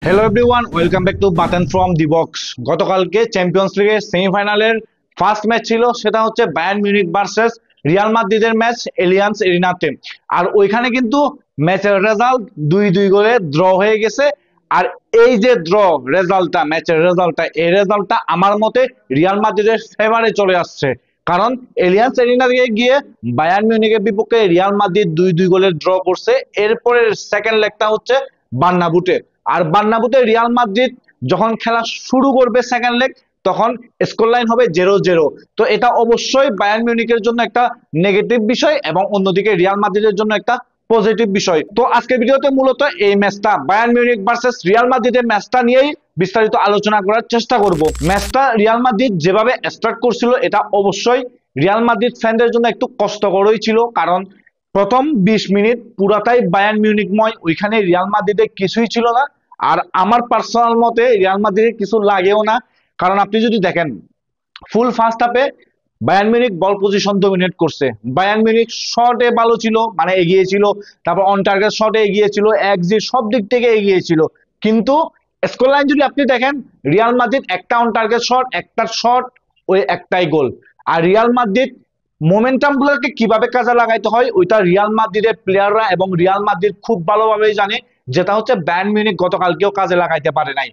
Hello everyone, welcome back to button from the box. গতকালকে champions লিগের সেমিফাইনালের first match ছিল, সেটা হচ্ছে বায়ার্ন মিউনিখ ভার্সেস রিয়াল মাদ্রিদের ম্যাচ এলিয়ান্স এরিনাতে। আর ওইখানে কিন্তু ম্যাচের রেজাল্ট 2-2 গোলে ড্র হয়ে গেছে। আর এই যে ড্র রেজাল্টটা, ম্যাচের রেজাল্টটা, এই রেজাল্টটা আমার মতে রিয়াল মাদ্রিদের ফেভারে চলে আসছে। কারণ এলিয়ান্স এরিনাতে গিয়ে বায়ার্ন মিউনিখের বিপক্ষে রিয়াল মাদ্রিদ 2-2 গোলে ড্র করছে। এরপরে সেকেন্ড লেগটা হচ্ছে বার্নাব্যুতে। আর বার্নাব্যুতে রিয়াল মাদ্রিদ যখন খেলা শুরু করবে সেকেন্ড লেগ, তখন স্কোর লাইন হবে 0-0। তো এটা অবশ্যই বায়ার্ন মিউনিখের জন্য একটা নেগেটিভ বিষয় এবং অন্যদিকে রিয়াল মাদ্রিদের জন্য একটা পজিটিভ বিষয়। তো আজকের ভিডিওতে মূলত এই ম্যাচটা, বায়ার্ন মিউনিখ ভার্সেস রিয়াল মাদ্রিদের ম্যাচটা নিয়েই বিস্তারিত আলোচনা করার চেষ্টা করব। ম্যাচটা রিয়াল মাদ্রিদ যেভাবে স্টার্ট করছিল, এটা অবশ্যই রিয়াল মাদ্রিদ ফ্যানদের জন্য একটু কষ্টকরই ছিল। কারণ প্রথম 20 মিনিট পুরাটাই বায়ার্ন মিউনিখময়, ওইখানে রিয়াল মাদ্রিদের কিছুই ছিল না। আর আমার পার্সোনাল মতে রিয়াল মাদ্রিদের কিছু লাগেও না। কারণ আপনি যদি দেখেন, ফুল ফার্স্ট হাফে বায়ার্ন মিউনিখ বল পজিশন ডমিনেট করছে। বায়ার্ন মিউনিখ শটে ভালো ছিল, মানে এগিয়ে ছিল। তারপর অন টার্গেট শটে এগিয়ে ছিল, এক্সজি সব দিক থেকে এগিয়ে ছিল। কিন্তু স্কোর লাইন যদি আপনি দেখেন, রিয়াল মাদ্রিদ একটা অন টার্গেট শট, একটা শট, ওই একটাই গোল। আর রিয়াল মাদ্রিদ মোমেন্টাম গুলোকে কিভাবে কাজে লাগাইতে হয়, ওইটা রিয়াল মাদ্রিদের প্লেয়াররা এবং রিয়াল মাদ্রিদ খুব ভালোভাবেই জানে। যেটা হচ্ছে বায়ার্ন মিউনিখ গতকালকেও কাজে লাগাইতে পারে নাই।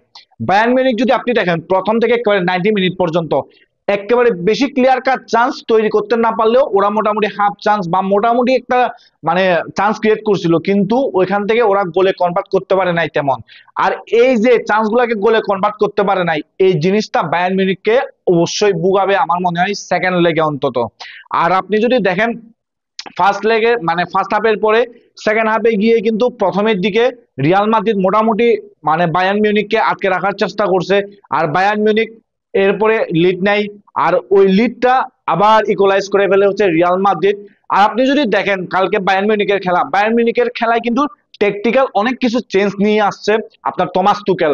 বায়ার্ন মিউনিখ যদি আপনি দেখেন, প্রথম থেকে 90 মিনিট পর্যন্ত একেবারে বেশি ক্লিয়ার কাট চান্স তৈরি করতে না পারলেও ওরা মোটামুটি হাফ চান্স বা মোটামুটি একটা মানে চান্স ক্রিয়েট করছিল, কিন্তু ওইখান থেকে ওরা গোলে কনভার্ট করতে পারে নাই তেমন। আর এই যে চান্স গুলাকে গোলে কনভার্ট করতে পারে নাই, এই জিনিসটা বায়ার্ন মিউনিখকে অবশ্যই ভুগাবে আমার মনে হয় সেকেন্ড লেগে অন্তত। আর আপনি যদি দেখেন ফার্স্ট লেগে মানে ফার্স্ট হাফের পরে সেকেন্ড হাফে গিয়ে কিন্তু প্রথমের দিকে রিয়াল মাদ্রিদ মোটামুটি মানে বায়ার্ন মিউনিখকে আটকে রাখার চেষ্টা করছে। আর বায়ার্ন মিউনিখ এরপরে লিড নেয়, আর ওই লিডটা আবার ইকুয়ালাইজ করে ফেলে হচ্ছে রিয়াল মাদ্রিদ। আর আপনি যদি দেখেন কালকে বায়ার্ন মিউনিখের খেলা, বায়ার্ন মিউনিখের খেলায় কিন্তু টেকটিক্যাল অনেক কিছু চেঞ্জ নিয়ে আসছে আপনার টমাস তুকেল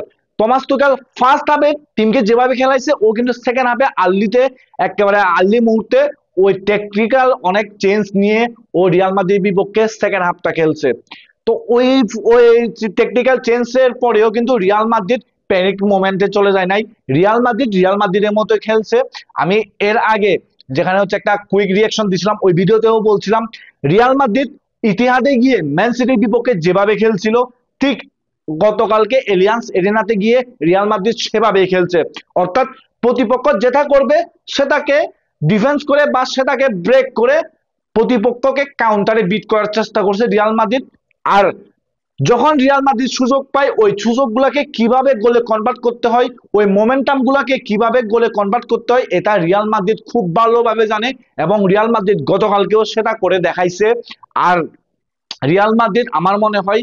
ফার্স্ট হাফে টিমকে যেভাবে খেলাইছে, ও কিন্তু সেকেন্ড হাফে আর্লিতে একেবারে আর্লি মুহূর্তে ওই টেকনিক্যাল অনেক চেঞ্জ নিয়ে ও রিয়াল মাদ্রিদের বিপক্ষে সেকেন্ড হাফটা খেলছে। তো ওই ওই টেকনিক্যাল চেঞ্জের পরেও কিন্তু রিয়াল মাদ্রিদ প্যানিক মোমেন্টে চলে যায় নাই। রিয়াল মাদ্রিদের মতো খেলছে। আমি এর আগে যেখানে হচ্ছে একটা কুইক রিয়াকশন দিছিলাম, ওই ভিডিওতেও বলছিলাম রিয়াল মাদ্রিদ ইতিহাদে গিয়ে ম্যান সিটির বিপক্ষে যেভাবে খেলছিল, ঠিক গতকালকে এলিয়ান্স এরিনাতে গিয়ে রিয়াল মাদ্রিদ সেভাবেই খেলছে। অর্থাৎ প্রতিপক্ষ যেটা করবে সেটাকে ডিফেন্স করে বা সেটাকে ব্রেক করে প্রতিপক্ষকে কাউন্টারে বিট করার চেষ্টা করছে রিয়াল মাদ্রিদ। আর যখন রিয়াল মাদ্রিদ সুযোগ পায়, ওই সুযোগগুলোকে কিভাবে গোলে কনভার্ট করতে হয়, ওই মোমেন্টাম গুলাকে কিভাবে গোলে কনভার্ট করতে হয়, এটা রিয়াল মাদ্রিদ খুব ভালোভাবে জানে এবং রিয়াল মাদ্রিদ গতকালকেও সেটা করে দেখাইছে। আর রিয়াল মাদ্রিদ আমার মনে হয়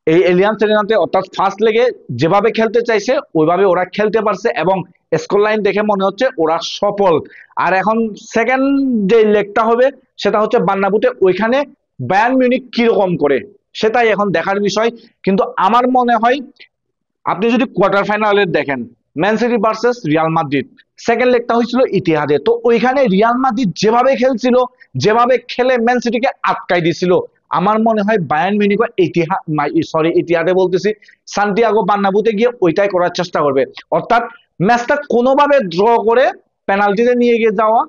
এই এলিয়ান্স এরিনাতে অর্থাৎ ফার্স্ট লেগে যেভাবে খেলতে চাইছে ওইভাবে ওরা খেলতে পারছে এবং স্কোর লাইন দেখে মনে হচ্ছে ওরা সফল। আর এখন সেকেন্ড যে লেগটা হবে সেটা হচ্ছে বার্নাব্যুতে, ওইখানে বায়ার্ন মিউনিখ কিরকম করে সেটাই এখন দেখার বিষয়। কিন্তু আমার মনে হয় আপনি যদি কোয়ার্টার ফাইনালে দেখেন, Man City versus Real Madrid, second লেগটা হয়েছিল ইতিহাদে। তো ওইখানে রিয়াল মাদ্রিদ যেভাবে খেলছিল, যেভাবে খেলে ম্যান সিটিকে আটকাই দিছিল, আমার মনে হয় বায়ার্ন মিউনিখ ইতিহাদে বলতেছি, সান্তিয়াগো বার্নাব্যুতে গিয়ে ওইটাই করার চেষ্টা করবে। অর্থাৎ ম্যাচটা কোনোভাবে ড্র করে পেনাল্টিতে নিয়ে গিয়ে যাওয়া,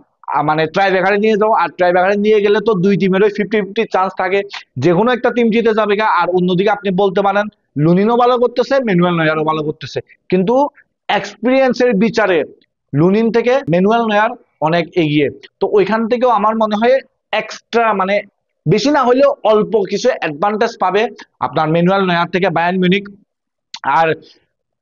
মানে ট্রাইব্রেকারে নিয়ে যাওয়া। আর ট্রাইব্রেকারে নিয়ে গেলে তো দুই টিমেরই 50-50 চান্স থাকে, যে কোনো একটা টিম জিতে যাবে। আর অন্যদিকে আপনি বলতে পারেন লুনিনও ভালো করতেছে, ম্যানুয়েল নয়ারও ভালো করতেছে, কিন্তু এক্সপিরিয়েন্সের বিচারে লুনিন থেকে ম্যানুয়েল নয়ার অনেক এগিয়ে। তো ওইখান থেকেও আমার মনে হয় এক্সট্রা মানে বেশি না হলেও অল্প কিছু অ্যাডভান্টেজ পাবে আপনার ম্যানুয়েল নয়ার থেকে বায়ার্ন মিউনিখ। আর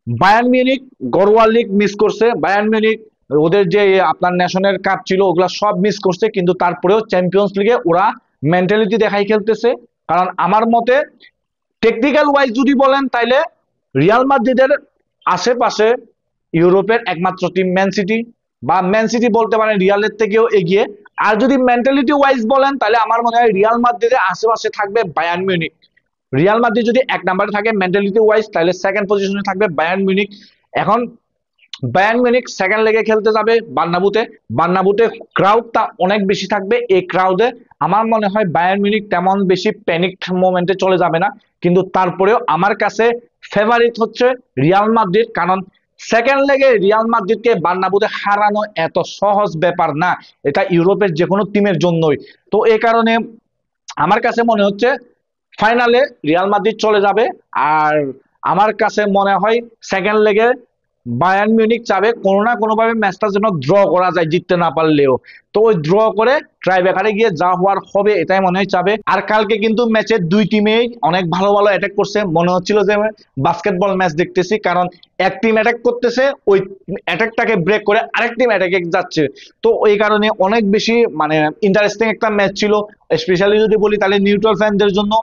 বায়ার্ন মিউনিখ ঘরোয়া লিগ মিস করছে, বায়ার্ন মিউনিখ ওদের যে আপনার ন্যাশনাল কাপ ছিল ওগুলা সব মিস করছে, কিন্তু তারপরেও চ্যাম্পিয়ন্স লিগে ওরা মেন্টালিটি দেখাই খেলতেছে। কারণ আমার মতে টেকনিক্যাল ওয়াইজ যদি বলেন, তাইলে রিয়াল মাদ্রিদের আশেপাশে ইউরোপের একমাত্র টিম ম্যান সিটি, বা ম্যান সিটি বলতে পারেন রিয়ালের থেকেও এগিয়ে। আর যদি মেন্টালিটি ওয়াইজ বলেন, তাহলে আমার মনে হয় রিয়াল মাদ্রিদের আশেপাশে থাকবে বায়ার্ন মিউনিখ। রিয়াল মাদ্রিদ যদি এক নাম্বারে থাকে মেন্টালিটি ওয়াইজ, তাহলে সেকেন্ড পজিশনে থাকবে বায়ার্ন মিউনিখ। এখন বায়ার্ন মিউনিখ সেকেন্ড লেগে খেলতে যাবে বার্নাবুতে। বার্নাবুতে ক্রাউডটা অনেক বেশি থাকবে। এই ক্রাউডে আমার মনে হয় বায়ার্ন মিউনিখ তেমন বেশি প্যানিক মোমেন্টে চলে যাবে না, কিন্তু তারপরেও আমার কাছে ফেভারিট হচ্ছে রিয়াল মাদ্রিদ। কারণ সেকেন্ড লেগে রিয়াল মাদ্রিদকে বার্নাবুতে হারানো এত সহজ ব্যাপার না, এটা ইউরোপের যে কোনো টিমের জন্যই। তো এই কারণে আমার কাছে মনে হচ্ছে ফাইনালে রিয়াল মাদ্রিদ চলে যাবে। আর আমার কাছে মনে হয় সেকেন্ড লেগে বায়ার্ন মিউনিখ চাবে কোনো না কোনো ভাবে ম্যাচটা যেন ড্র করা যায়, জিততে না পারলেও। তো ওই ড্র করে ট্রাইব্রেকারে গিয়ে যা হওয়ার হবে এটাই মনে হয় চাবে। আর কালকে কিন্তু ম্যাচের দুই টিমেই অনেক ভালো ভালো অ্যাটাক করছে, মনে হচ্ছিল যে বাস্কেটবল ম্যাচ দেখতেছি। কারণ এক টিম অ্যাটাক করতেছে, ওই অ্যাটাকটাকে ব্রেক করে আরেক টিম অ্যাটাকে যাচ্ছে। তো এই কারণে অনেক বেশি মানে ইন্টারেস্টিং একটা ম্যাচ ছিল, স্পেশালি যদি বলি তাহলে নিউট্রাল ফ্যানদের জন্য।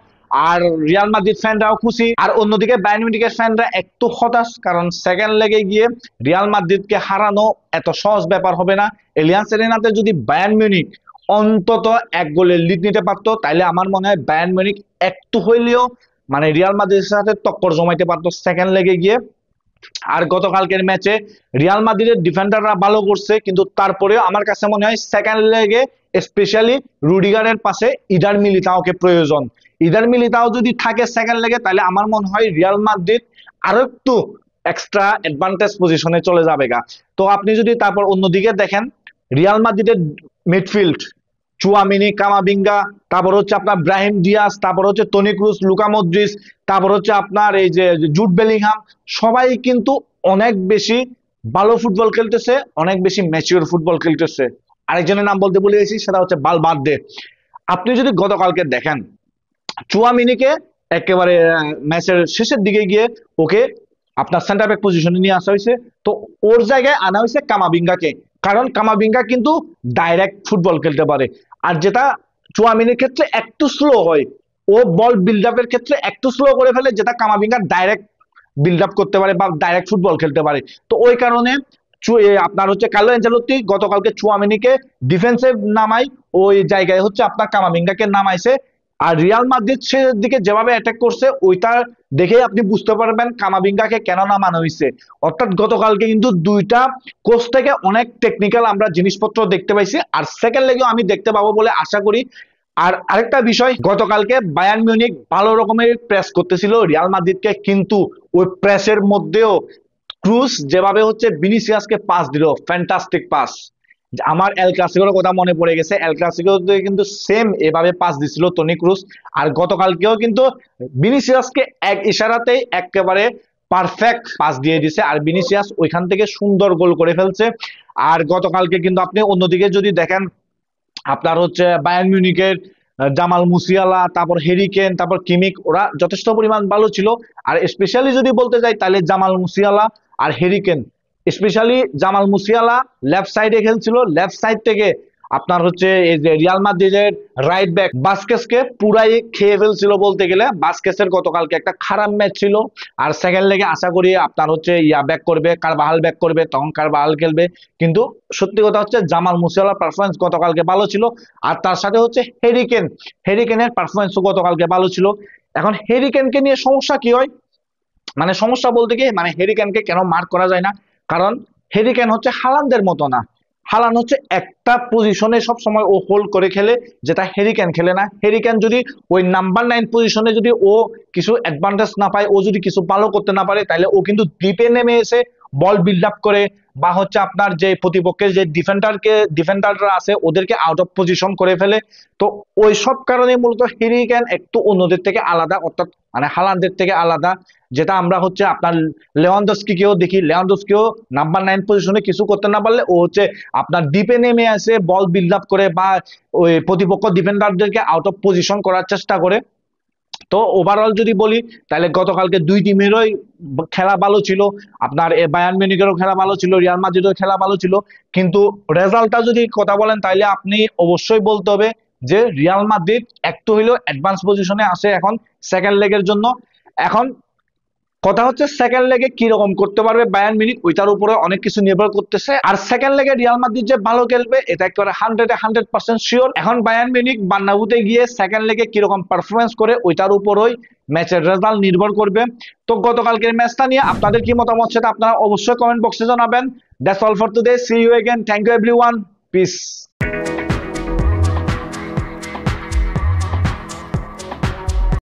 আর রিয়াল মাদ্রিদ ফ্যানরাও খুশি, আর অন্যদিকে বায়ার্ন মিউনিখের ফ্যানরা একটু হতাশ, কারণ সেকেন্ড লেগে গিয়ে রিয়াল মাদ্রিদকে হারানো এত সহজ ব্যাপার হবে না। এলিয়ান্স এরিনাতে যদি বায়ার্ন মিউনিখ অন্তত এক গোলের লিড নিতে পারতো, তাহলে আমার মনে হয় বায়ার্ন মিউনিখ একটু হইলেও মানে রিয়াল মাদ্রিদের সাথে টক্কর জমাইতে পারতো সেকেন্ড লেগে গিয়ে। আর গতকালকের ম্যাচে রিয়াল মাদ্রিদের ডিফেন্ডাররা ভালো করছে, কিন্তু তারপরেও আমার কাছে মনে হয় সেকেন্ড লেগে স্পেশালি রুডিগারের পাশে ইদার মিলিতাওকে প্রয়োজন। ইদার মিলিতাও যদি থাকে সেকেন্ড লেগে, তাহলে আমার মনে হয় রিয়াল মাদ্রিদ আরো একটু এক্সট্রা অ্যাডভান্টেজ পজিশনে চলে যাবে গা। তো আপনি যদি তারপর অন্যদিকে দেখেন রিয়াল মাদ্রিদের মিডফিল্ড, চুয়ামিনি, কামাবিঙ্গা, তারপর হচ্ছে আপনার ব্রাহিম ডিয়াস, তারপর হচ্ছে টনি ক্রুস, লুকা মদ্রিচ, তারপর হচ্ছে আপনার এই যে জুড বেলিংহাম, সবাই কিন্তু অনেক বেশি ভালো ফুটবল খেলতেছে, অনেক বেশি ম্যাচিওর ফুটবল খেলতেছে। আরেকজনের নাম বলতে ভুলে গেছি, সেটা হচ্ছে বালবার্দে। আপনি যদি গতকালকে দেখেন চুয়ামিনিকে একেবারে ম্যাচের শেষের দিকে গিয়ে ওকে আপনার সেন্টার ব্যাক পজিশনে নিয়ে আসা হয়েছে, তো ওর জায়গায় আনা হয়েছে কামাবিঙ্গাকে। কারণ কামাবিঙ্গা কিন্তু ডাইরেক্ট ফুটবল খেলতে পারে, আর যেটা চুয়ামিনির ক্ষেত্রে একটু স্লো হয়, ও বল বিল্ড আপের ক্ষেত্রে একটু স্লো করে ফেলে, যেটা কামাবিঙ্গা ডাইরেক্ট বিল্ড আপ করতে পারে বা ডাইরেক্ট ফুটবল খেলতে পারে। তো ওই কারণে আপনার হচ্ছে কার্লো অ্যানচেলত্তি গতকালকে চুয়ামিনিকে ডিফেন্সিভ নামাই, ওই জায়গায় হচ্ছে আপনার কামাবিঙ্গাকে নামাইছে। আর রিয়াল মাদ্রিদ দিকে যেভাবে অ্যাটাক করছে ওইটা দেখেই আপনি বুঝতে পারবেন কামাবিঙ্গাকে কেন নামানো হয়েছে। অর্থাৎ গতকালকে কিন্তু দুইটা কোচ থেকে অনেক টেকনিক্যাল আমরা জিনিসপত্র দেখতে পাইছি, আর সেকেন্ড লেগেও আমি দেখতে পাবো বলে আশা করি। আর আরেকটা বিষয়, গতকালকে বায়ার্ন মিউনিখ ভালো রকমের প্রেস করতেছিল রিয়াল মাদ্রিদকে, কিন্তু ওই প্রেসের মধ্যেও ক্রুস যেভাবে হচ্ছে ভিনিসিয়াসকে পাস দিল, ফ্যান্টাস্টিক পাস। আমার এল ক্লাসিকোর কথা মনে পড়ে গেছে, এল ক্লাসিকোতে কিন্তু সেম এভাবে পাস দিছিল টনি ক্রুস। আর গতকালকেও কিন্তু ভিনিসিয়াসকে এক ইশারাতেই একেবারে পারফেক্ট পাস দিয়ে দিছে, আর ভিনিসিয়াস ওইখান থেকে সুন্দর গোল করে ফেলছে। আর গতকালকে কিন্তু আপনি অন্যদিকে যদি দেখেন আপনার হচ্ছে বায়ার্ন মিউনিখের জামাল মুসিয়ালা, তারপর হেরিকেন, তারপর কিমিক, ওরা যথেষ্ট পরিমাণ ভালো ছিল। আর স্পেশালি যদি বলতে যাই তাহলে জামাল মুসিয়ালা আর Harry Kane, specially Jamal Musiala left সাইডে খেলছিল, লেফট সাইড থেকে আপনার হচ্ছে এই যে রিয়াল মাদ্রিদের রাইট ব্যাক বাস্কেসকে পুরাই খেয়ে ফেলছিল বলতে গেলে। বাস্কেসের গতকালকে একটা খারাপ ম্যাচ ছিল। আর সেকেন্ড লেগে আশা করি আপনার হচ্ছে ব্যাক করবে, কারবাহাল ব্যাক করবে, তখন কারবাহাল খেলবে। কিন্তু সত্যি কথা হচ্ছে জামাল মুসিয়ালার পারফরমেন্স গতকালকে ভালো ছিল। আর তার সাথে হচ্ছে হেরিকেনের পারফরমেন্সও গতকালকে ভালো ছিল। এখন হেরিকেনকে নিয়ে সমস্যা কি হয়, মানে সমস্যা বলতে কি, মানে হেরিকেনকে কেন মার্ক করা যায় না, কারণ হেরিকেন হচ্ছে হালান্ডের মতো না। হালান্ড হচ্ছে একটা পজিশনে সব সময় ও হোল্ড করে খেলে, যেটা হেরিকেন খেলে না। হেরিকেন যদি ওই নাম্বার 9 পজিশনে যদি ও কিছু অ্যাডভান্টেজ না পায়, ও যদি কিছু ভালো করতে না পারে, তাহলে ও কিন্তু ডিপে নেমে এসে বল বিল্ড আপ করে, বা হচ্ছে আপনার যে প্রতিপক্ষের যে ডিফেন্ডাররা আছে ওদেরকে আউট অফ পজিশন করে ফেলে। তো ওই সব কারণে মূলত হেরিকেন একটু অন্যদের থেকে আলাদা, অর্থাৎ মানে হালান্ডের থেকে আলাদা। যেটা আমরা হচ্ছে আপনার লেভানডস্কিকেও দেখি, লেভানডস্কিও নাম্বার 9 পজিশনে কিছু করতে না পারলে ও হচ্ছে আপনার ডিপে নেমে আসে, বল বিল্ড আপ করে, বা ওই প্রতিপক্ষ ডিফেন্ডারদেরকে আউট অফ পজিশন করার চেষ্টা করে। তো ওভারঅল যদি বলি তাহলে গতকালকে দুই টিমেরই খেলা ভালো ছিল। আপনার বায়ার্ন মিউনিখেরও খেলা ভালো ছিল, রিয়াল মাদ্রিদেরও খেলা ভালো ছিল। কিন্তু রেজাল্টটা যদি কথা বলেন তাহলে আপনি অবশ্যই বলতে হবে যে রিয়াল মাদ্রিদ একটু হইলেও অ্যাডভান্স পজিশনে আসে এখন সেকেন্ড লেগের জন্য। এখন কথা হচ্ছে সেকেন্ড লেগে কি রকম করতে পারবে বায়ার্ন মিউনিখ, ওইটার উপরে অনেক কিছু নির্ভর করতেছে। আর সেকেন্ড লেগে রিয়াল মাদ্রিদ যে ভালো খেলবে এটা একেবারে 100% শিওর। এখন বায়ার্ন মিউনিখ বার্নাব্যুতে গিয়ে সেকেন্ড লেগে কি রকম পারফরমেন্স করে ওইটার উপরই ম্যাচের রেজাল্ট নির্ভর করবে। তো গতকালকের ম্যাচটা নিয়ে আপনাদের কি মতামত সেটা আপনারা অবশ্যই কমেন্ট বক্সে জানাবেন। That's all for today, see you again, thank you everyone, piece.